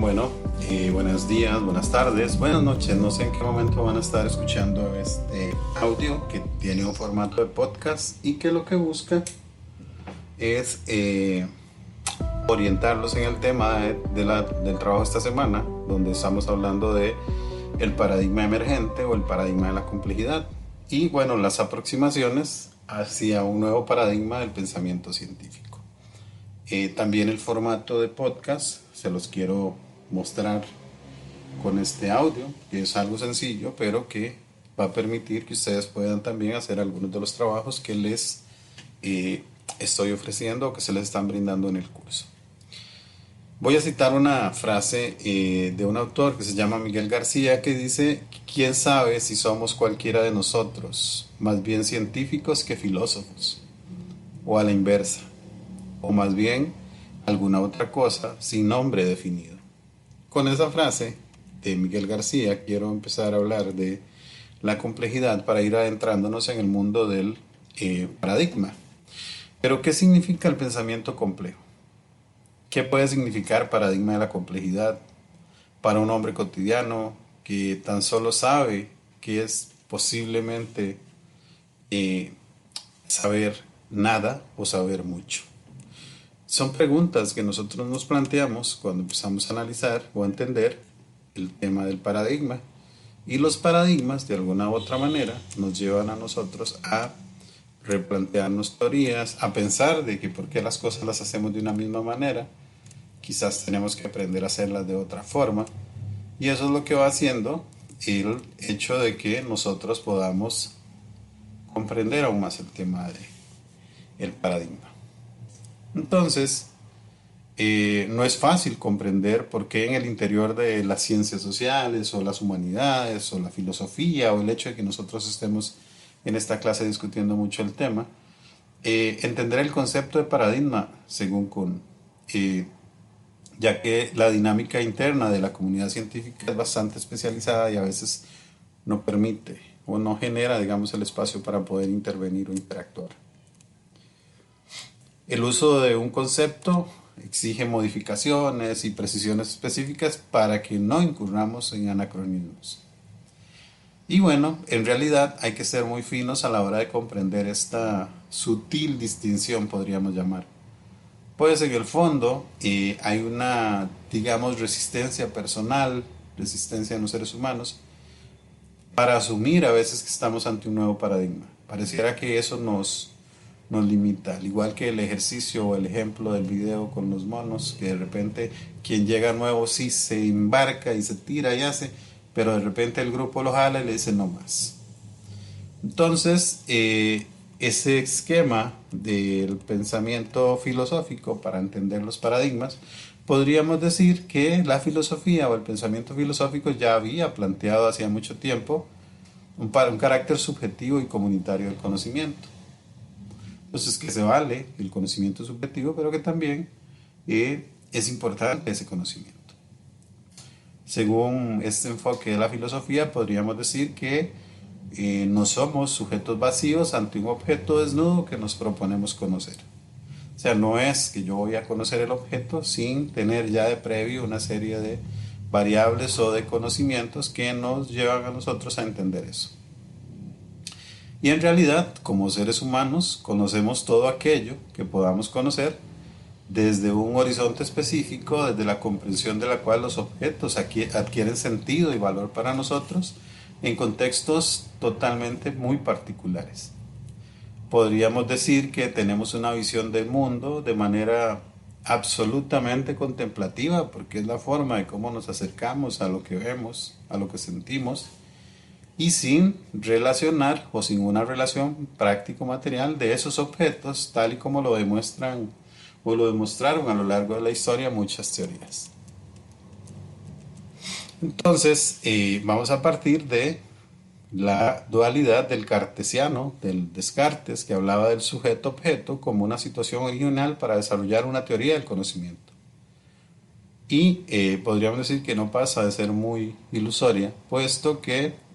Bueno, buenos días, buenas tardes, buenas noches. No sé en qué momento van a estar escuchando este audio que tiene un formato de podcast y que lo que busca es orientarlos en el tema del trabajo esta semana, donde estamos hablando de el paradigma emergente o el paradigma de la complejidad y bueno, las aproximaciones hacia un nuevo paradigma del pensamiento científico. También el formato de podcast se los quiero mostrar con este audio, que es algo sencillo, pero que va a permitir que ustedes puedan también hacer algunos de los trabajos que les estoy ofreciendo o que se les están brindando en el curso. Voy a citar una frase de un autor que se llama Miguel García que dice: ¿quién sabe si somos cualquiera de nosotros, más bien científicos que filósofos? O a la inversa, o más bien alguna otra cosa sin nombre definido. Con esa frase de Miguel García quiero empezar a hablar de la complejidad para ir adentrándonos en el mundo del paradigma. Pero ¿qué significa el pensamiento complejo? ¿Qué puede significar paradigma de la complejidad para un hombre cotidiano que tan solo sabe que es posiblemente saber nada o saber mucho? Son preguntas que nosotros nos planteamos cuando empezamos a analizar o a entender el tema del paradigma. Y los paradigmas, de alguna u otra manera, nos llevan a nosotros a replantearnos teorías, a pensar de que por qué las cosas las hacemos de una misma manera, quizás tenemos que aprender a hacerlas de otra forma. Y eso es lo que va haciendo el hecho de que nosotros podamos comprender aún más el tema del paradigma. Entonces, no es fácil comprender por qué en el interior de las ciencias sociales o las humanidades o la filosofía o el hecho de que nosotros estemos en esta clase discutiendo mucho el tema, entender el concepto de paradigma según Kuhn, ya que la dinámica interna de la comunidad científica es bastante especializada y a veces no permite o no genera, digamos, el espacio para poder intervenir o interactuar. El uso de un concepto exige modificaciones y precisiones específicas para que no incurramos en anacronismos. Y bueno, en realidad hay que ser muy finos a la hora de comprender esta sutil distinción, podríamos llamar. Pues en el fondo hay una, digamos, resistencia personal, resistencia en los seres humanos, para asumir a veces que estamos ante un nuevo paradigma. Pareciera que eso nos limita, al igual que el ejercicio o el ejemplo del video con los monos, que de repente quien llega nuevo sí se embarca y se tira y hace, pero de repente el grupo lo jala y le dice no más. Entonces, ese esquema del pensamiento filosófico para entender los paradigmas, podríamos decir que la filosofía o el pensamiento filosófico ya había planteado hacía mucho tiempo un carácter subjetivo y comunitario del conocimiento. Entonces, que se vale el conocimiento subjetivo, pero que también es importante ese conocimiento. Según este enfoque de la filosofía, podríamos decir que no somos sujetos vacíos ante un objeto desnudo que nos proponemos conocer. O sea, no es que yo voy a conocer el objeto sin tener ya de previo una serie de variables o de conocimientos que nos llevan a nosotros a entender eso. Y en realidad, como seres humanos, conocemos todo aquello que podamos conocer desde un horizonte específico, desde la comprensión de la cual los objetos adquieren sentido y valor para nosotros en contextos totalmente muy particulares. Podríamos decir que tenemos una visión del mundo de manera absolutamente contemplativa, porque es la forma de cómo nos acercamos a lo que vemos, a lo que sentimos, y sin relacionar o sin una relación práctico-material de esos objetos, tal y como lo demuestran o lo demostraron a lo largo de la historia muchas teorías. Entonces, vamos a partir de la dualidad del cartesiano, del Descartes, que hablaba del sujeto-objeto como una situación original para desarrollar una teoría del conocimiento. Y podríamos decir que no pasa de ser muy ilusoria, puesto que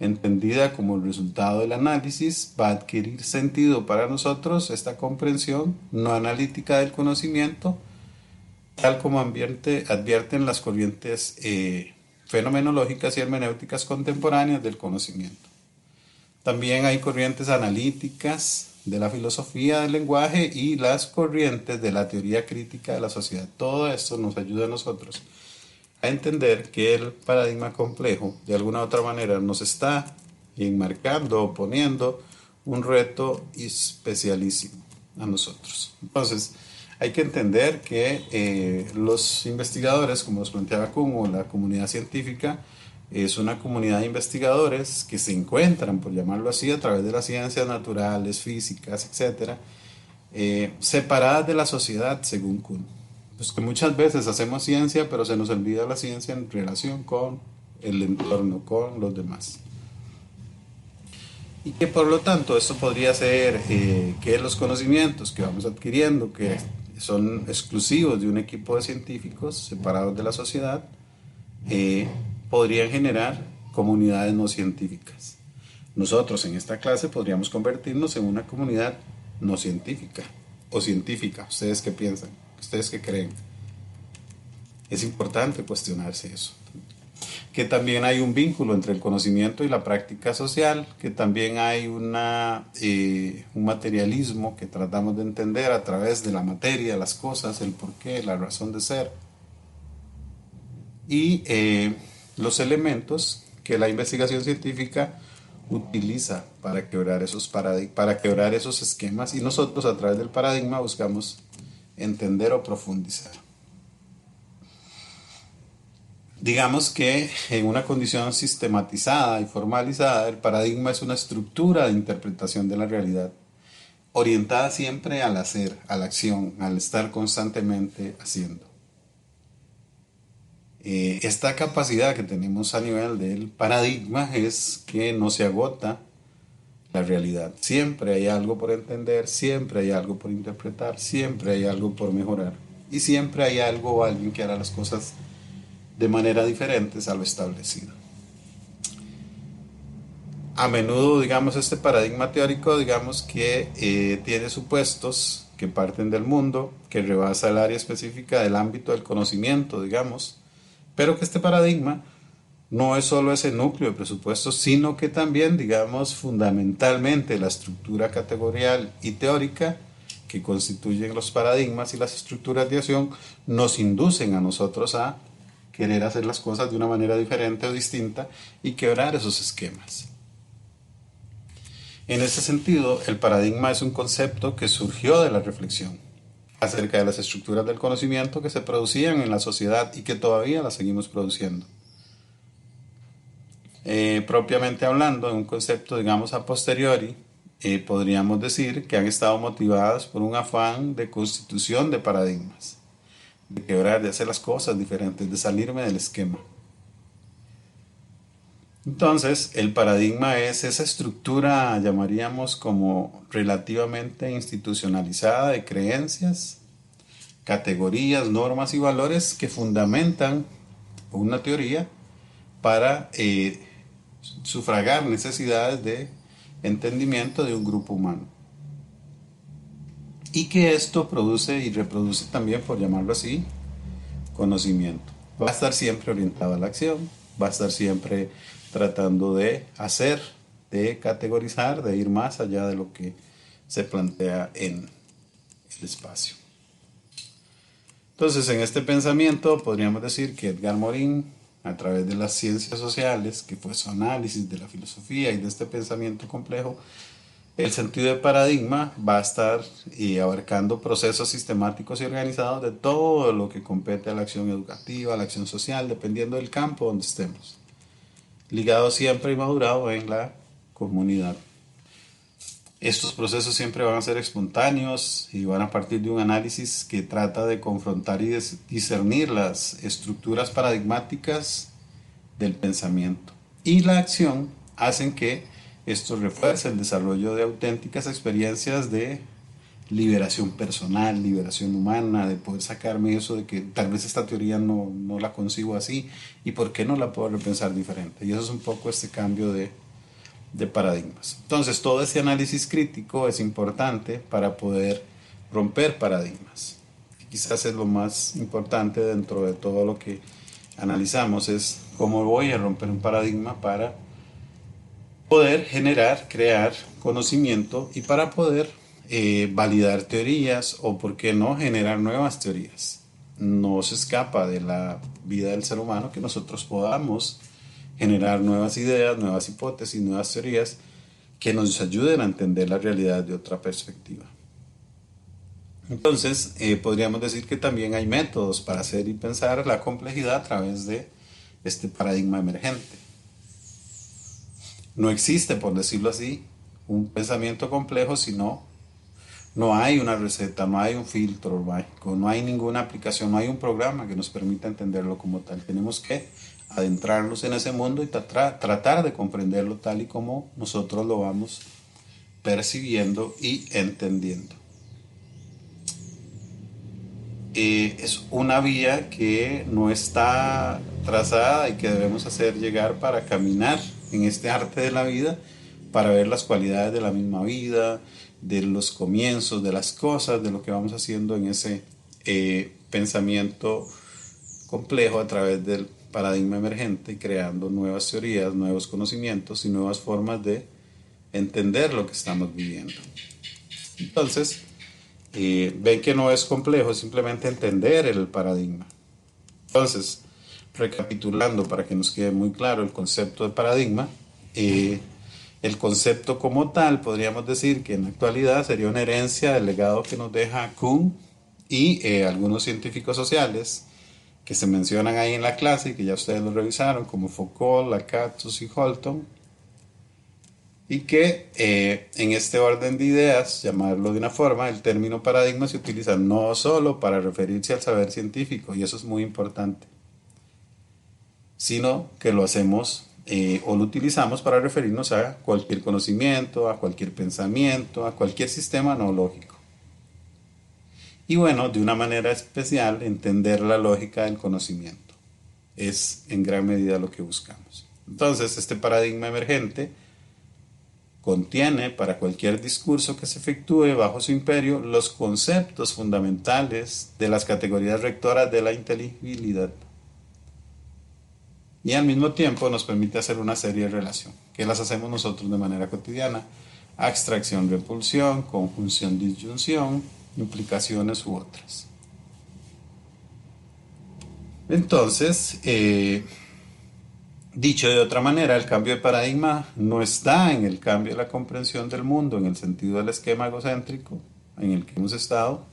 entendida como el resultado del análisis, va a adquirir sentido para nosotros esta comprensión no analítica del conocimiento tal como advierten las corrientes fenomenológicas y hermenéuticas contemporáneas del conocimiento. También hay corrientes analíticas de la filosofía del lenguaje y las corrientes de la teoría crítica de la sociedad. Todo esto nos ayuda a nosotros a entender que el paradigma complejo, de alguna u otra manera, nos está enmarcando o poniendo un reto especialísimo a nosotros. Entonces, hay que entender que los investigadores, como nos planteaba Kuhn, la comunidad científica, es una comunidad de investigadores que se encuentran, por llamarlo así, a través de las ciencias naturales, físicas, etcétera, separadas de la sociedad, según Kuhn. Pues que muchas veces hacemos ciencia, pero se nos olvida la ciencia en relación con el entorno, con los demás. Y que por lo tanto esto podría ser que los conocimientos que vamos adquiriendo, que son exclusivos de un equipo de científicos separados de la sociedad, podrían generar comunidades no científicas. Nosotros en esta clase podríamos convertirnos en una comunidad no científica o científica. ¿Ustedes qué piensan? ¿Ustedes qué creen? Es importante cuestionarse eso. Que también hay un vínculo entre el conocimiento y la práctica social, que también hay un materialismo que tratamos de entender a través de la materia, las cosas, el porqué, la razón de ser. Y los elementos que la investigación científica utiliza para quebrar esos esquemas, y nosotros a través del paradigma buscamos entender o profundizar. Digamos que en una condición sistematizada y formalizada, el paradigma es una estructura de interpretación de la realidad, orientada siempre al hacer, a la acción, al estar constantemente haciendo. Esta capacidad que tenemos a nivel del paradigma es que no se agota la realidad. Siempre hay algo por entender, siempre hay algo por interpretar, siempre hay algo por mejorar. Y siempre hay algo o alguien que hará las cosas de manera diferente a lo establecido. A menudo, digamos, este paradigma teórico, digamos que tiene supuestos que parten del mundo, que rebasa el área específica del ámbito del conocimiento, digamos, pero que este paradigma no es solo ese núcleo de presupuestos, sino que también, digamos, fundamentalmente la estructura categorial y teórica que constituyen los paradigmas y las estructuras de acción nos inducen a nosotros a querer hacer las cosas de una manera diferente o distinta y quebrar esos esquemas. En ese sentido, el paradigma es un concepto que surgió de la reflexión acerca de las estructuras del conocimiento que se producían en la sociedad y que todavía las seguimos produciendo. Propiamente hablando, en un concepto, digamos, a posteriori, podríamos decir que han estado motivadas por un afán de constitución de paradigmas, de quebrar, de hacer las cosas diferentes, de salirme del esquema. Entonces, el paradigma es esa estructura, llamaríamos como relativamente institucionalizada de creencias, categorías, normas y valores que fundamentan una teoría para sufragar necesidades de entendimiento de un grupo humano. Y que esto produce y reproduce también, por llamarlo así, conocimiento. Va a estar siempre orientado a la acción, va a estar siempre tratando de hacer, de categorizar, de ir más allá de lo que se plantea en el espacio. Entonces, en este pensamiento podríamos decir que Edgar Morin, a través de las ciencias sociales, que fue su análisis de la filosofía y de este pensamiento complejo, el sentido de paradigma va a estar abarcando procesos sistemáticos y organizados de todo lo que compete a la acción educativa, a la acción social, dependiendo del campo donde estemos, ligado siempre y madurado en la comunidad. Estos procesos siempre van a ser espontáneos y van a partir de un análisis que trata de confrontar y discernir las estructuras paradigmáticas del pensamiento. Y la acción hacen que esto refuerce el desarrollo de auténticas experiencias de liberación personal, liberación humana, de poder sacarme eso de que tal vez esta teoría no la concibo así y por qué no la puedo repensar diferente. Y eso es un poco este cambio de paradigmas. Entonces, todo ese análisis crítico es importante para poder romper paradigmas. que quizás es lo más importante dentro de todo lo que analizamos, es cómo voy a romper un paradigma para poder generar, crear conocimiento y para poder validar teorías o, por qué no, generar nuevas teorías. No se escapa de la vida del ser humano que nosotros podamos generar nuevas ideas, nuevas hipótesis, nuevas teorías que nos ayuden a entender la realidad de otra perspectiva. Entonces, podríamos decir que también hay métodos para hacer y pensar la complejidad a través de este paradigma emergente. No existe, por decirlo así, un pensamiento complejo si no hay una receta, no hay un filtro mágico, no hay ninguna aplicación, no hay un programa que nos permita entenderlo como tal. Tenemos que adentrarnos en ese mundo y tratar de comprenderlo tal y como nosotros lo vamos percibiendo y entendiendo. Es una vía que no está trazada y que debemos hacer llegar para caminar en este arte de la vida, para ver las cualidades de la misma vida, de los comienzos, de las cosas, de lo que vamos haciendo en ese pensamiento complejo a través del paradigma emergente y creando nuevas teorías, nuevos conocimientos y nuevas formas de entender lo que estamos viviendo. Entonces, ven que no es complejo, simplemente entender el paradigma. Entonces, recapitulando para que nos quede muy claro el concepto de paradigma, el concepto como tal podríamos decir que en la actualidad sería una herencia del legado que nos deja Kuhn y algunos científicos sociales que se mencionan ahí en la clase y que ya ustedes lo revisaron, como Foucault, Lakatos y Holton, y que en este orden de ideas, llamarlo de una forma, el término paradigma se utiliza no solo para referirse al saber científico, y eso es muy importante, sino que lo hacemos o lo utilizamos para referirnos a cualquier conocimiento, a cualquier pensamiento, a cualquier sistema no lógico. Y bueno, de una manera especial, entender la lógica del conocimiento es en gran medida lo que buscamos. Entonces, este paradigma emergente contiene para cualquier discurso que se efectúe bajo su imperio los conceptos fundamentales de las categorías rectoras de la inteligibilidad. Y al mismo tiempo nos permite hacer una serie de relaciones, que las hacemos nosotros de manera cotidiana: abstracción, repulsión, conjunción, disyunción, implicaciones u otras. Entonces, dicho de otra manera, el cambio de paradigma no está en el cambio de la comprensión del mundo en el sentido del esquema egocéntrico en el que hemos estado,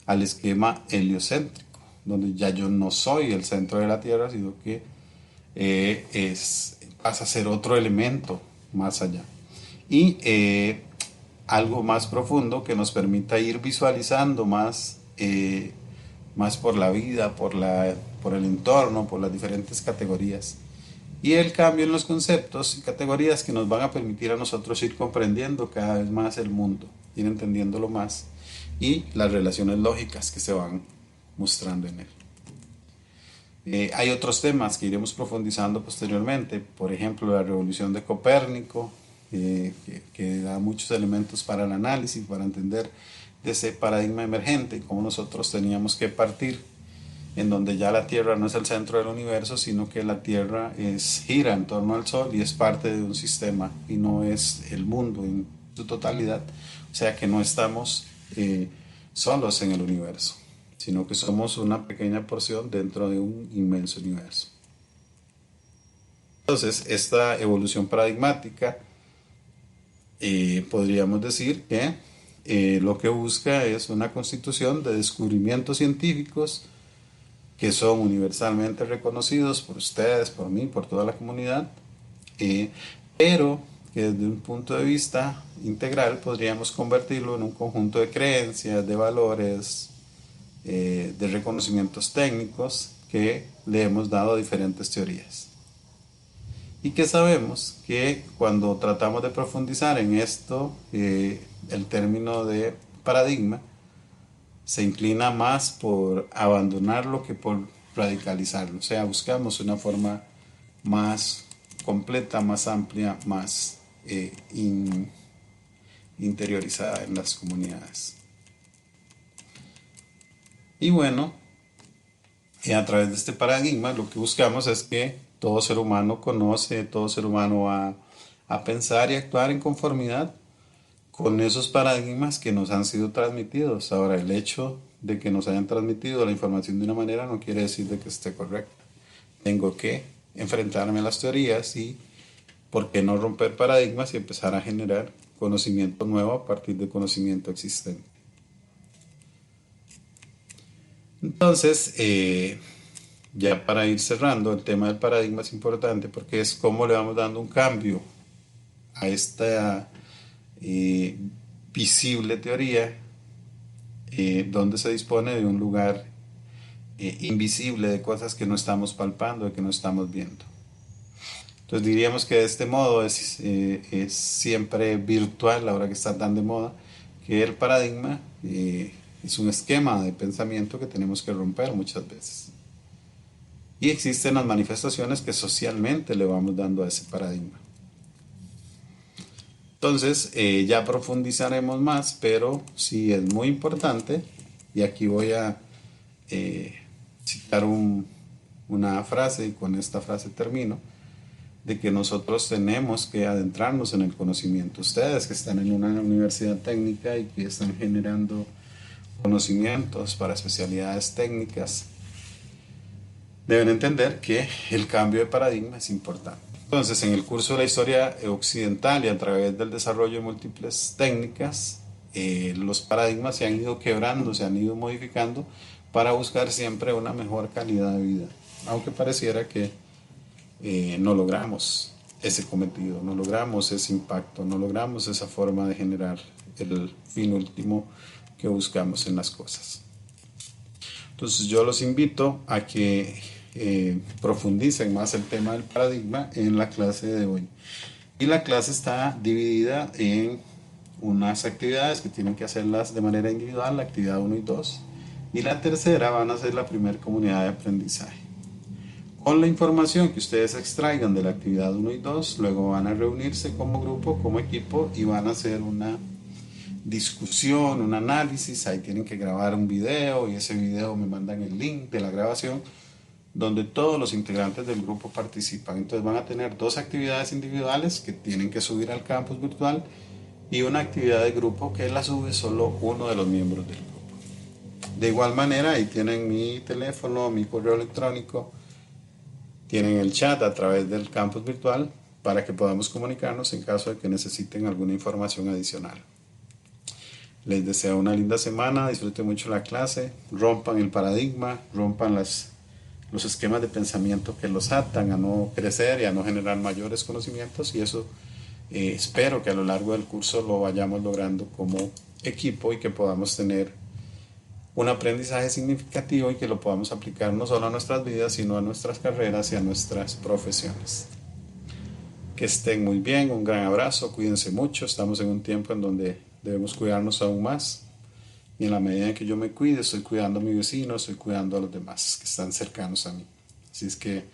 al esquema heliocéntrico, donde ya yo no soy el centro de la Tierra, sino que pasa a ser otro elemento más allá. Y algo más profundo que nos permita ir visualizando más por la vida, por el entorno, por las diferentes categorías. Y el cambio en los conceptos y categorías que nos van a permitir a nosotros ir comprendiendo cada vez más el mundo, ir entendiéndolo más y las relaciones lógicas que se van mostrando en él. Hay otros temas que iremos profundizando posteriormente, por ejemplo la revolución de Copérnico, que da muchos elementos para el análisis, para entender de ese paradigma emergente y cómo nosotros teníamos que partir, en donde ya la Tierra no es el centro del universo, sino que la Tierra gira en torno al Sol y es parte de un sistema y no es el mundo en su totalidad, o sea que no estamos solos en el universo, sino que somos una pequeña porción dentro de un inmenso universo. Entonces, esta evolución paradigmática podríamos decir que lo que busca es una constitución de descubrimientos científicos que son universalmente reconocidos por ustedes, por mí, por toda la comunidad, pero que desde un punto de vista integral podríamos convertirlo en un conjunto de creencias, de valores, de reconocimientos técnicos que le hemos dado a diferentes teorías. Y que sabemos que cuando tratamos de profundizar en esto, el término de paradigma se inclina más por abandonarlo que por radicalizarlo. O sea, buscamos una forma más completa, más amplia, más interiorizada en las comunidades. Y bueno, a través de este paradigma lo que buscamos es que todo ser humano conoce, todo ser humano va a pensar y actuar en conformidad con esos paradigmas que nos han sido transmitidos. Ahora, el hecho de que nos hayan transmitido la información de una manera no quiere decir de que esté correcta. Tengo que enfrentarme a las teorías y por qué no romper paradigmas y empezar a generar conocimiento nuevo a partir de conocimiento existente. Entonces, ya para ir cerrando, el tema del paradigma es importante porque es cómo le vamos dando un cambio a esta eh, visible teoría, donde se dispone de un lugar invisible, de cosas que no estamos palpando, de que no estamos viendo. Entonces diríamos que de este modo es siempre virtual, ahora que está tan de moda, que el paradigma es un esquema de pensamiento que tenemos que romper muchas veces. Y existen las manifestaciones que socialmente le vamos dando a ese paradigma. Entonces, ya profundizaremos más, pero sí es muy importante, y aquí voy a eh, citar una frase, y con esta frase termino, de que nosotros tenemos que adentrarnos en el conocimiento. Ustedes que están en una universidad técnica y que están generando conocimientos para especialidades técnicas, deben entender que el cambio de paradigma es importante. Entonces, en el curso de la historia occidental y a través del desarrollo de múltiples técnicas, los paradigmas se han ido quebrando, se han ido modificando para buscar siempre una mejor calidad de vida. Aunque pareciera que no logramos ese cometido, no logramos ese impacto, no logramos esa forma de generar el fin último que buscamos en las cosas. Entonces yo los invito a que profundicen más el tema del paradigma en la clase de hoy. Y la clase está dividida en unas actividades que tienen que hacerlas de manera individual, la actividad 1 y 2. Y la tercera van a ser la primera comunidad de aprendizaje. Con la información que ustedes extraigan de la actividad 1 y 2, luego van a reunirse como grupo, como equipo y van a hacer una discusión, un análisis. Ahí tienen que grabar un video y ese video me mandan el link de la grabación donde todos los integrantes del grupo participan. Entonces van a tener dos actividades individuales que tienen que subir al campus virtual y una actividad de grupo que la sube solo uno de los miembros del grupo. De igual manera, ahí tienen mi teléfono, mi correo electrónico, tienen el chat a través del campus virtual para que podamos comunicarnos en caso de que necesiten alguna información adicional. Les deseo una linda semana, disfruten mucho la clase, rompan el paradigma, rompan los esquemas de pensamiento que los atan a no crecer y a no generar mayores conocimientos, y eso espero que a lo largo del curso lo vayamos logrando como equipo y que podamos tener un aprendizaje significativo y que lo podamos aplicar no solo a nuestras vidas, sino a nuestras carreras y a nuestras profesiones. Que estén muy bien, un gran abrazo, cuídense mucho, estamos en un tiempo en donde debemos cuidarnos aún más, y en la medida en que yo me cuide, estoy cuidando a mi vecino, estoy cuidando a los demás que están cercanos a mí. Así es que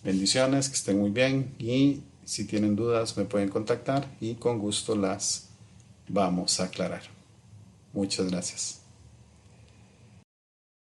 bendiciones, que estén muy bien, y si tienen dudas me pueden contactar y con gusto las vamos a aclarar. Muchas gracias.